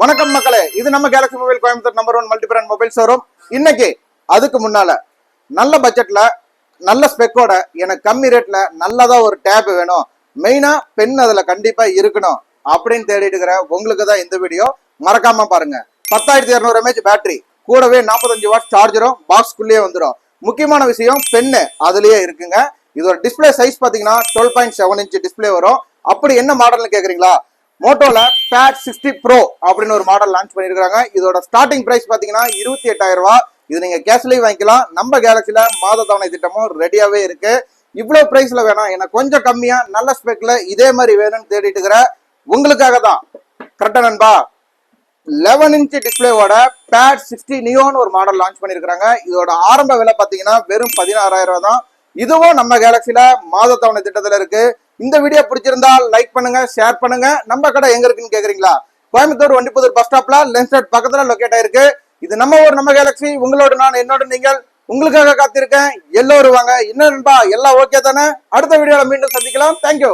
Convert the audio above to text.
வணக்கம் மக்களே, இது நம்ம Galaxy mobile Coimbatore number 1 multi brand mobile showroom. இன்னைக்கு அதுக்கு முன்னால நல்ல பட்ஜெட்ல நல்ல ஸ்பெக்கோட எனக்கு கம்மி ரேட்ல நல்லதா ஒரு டேப் வேணும், மெயினா பென் அதுல கண்டிப்பா இருக்கணும் அப்படின்னு தேடிட்டு இருக்கிற உங்களுக்கு தான் இந்த வீடியோ. மறக்காம பாருங்க. 10200 mAh பேட்டரி கூடவே 45 வாட் சார்ஜரும் பாக்ஸ்குள்ளேயே வந்துடும். முக்கியமான விஷயம் பென்னு அதுலயே இருக்குங்க. இதோட டிஸ்பிளே சைஸ் பாத்தீங்கன்னா 12.7 இன்ச் டிஸ்பிளே வரும். அப்படி என்ன மாடல்னு கேக்குறீங்களா? மோட்டோல பேட் 60 ப்ரோ அப்படின்னு ஒரு மாடல் லான்ச் பண்ணிருக்காங்க. இதோட ஸ்டார்டிங் பிரைஸ் பாத்தீங்கன்னா 28,000 ரூபாய். இது நீங்க கேஷ்லயும் வாங்கிக்கலாம். நம்ம கேலக்சில மாத தவணை திட்டமும் ரெடியாவே இருக்கு. இவ்வளவு பிரைஸ்ல வேணாம், எனக்கு கொஞ்சம் கம்மியா நல்ல ஸ்பெக்ல இதே மாதிரி வேணும்னு தேடிட்டு இருக்கிற உங்களுக்காக தான். கரெக்டா நண்பா? 11 இன்ச் டிஸ்பிளேவோட பேட் 60 நியோன்னு ஒரு மாடல் லான்ச் பண்ணிருக்காங்க. இதோட ஆரம்ப விலை பாத்தீங்கன்னா வெறும் 16,000 ரூபாய் தான். இதுவும் நம்ம கேலக்சில மாத தவணை திட்டத்துல இருக்கு. இந்த வீடியோ பிடிச்சிருந்தா லைக் பண்ணுங்க, ஷேர் பண்ணுங்க. நம்ம கடை எங்க இருக்குன்னு கேக்குறீங்களா? கோயம்புத்தூர் வண்டிப்புதூர் பஸ் ஸ்டாப்ல லென்ஸ் ரோட் பக்கத்துல லொகேட் ஆயிருக்கு. இது நம்ம ஊர் நம்ம கேலக்சி. உங்களோட நான், என்னோட நீங்கள். உங்களுக்காக காத்திருக்கேன். எல்லோரும் வாங்க. என்ன நண்பா, எல்லாம் ஓகே தானே? அடுத்த வீடியோல மீண்டும் சந்திக்கலாம். தேங்க்யூ.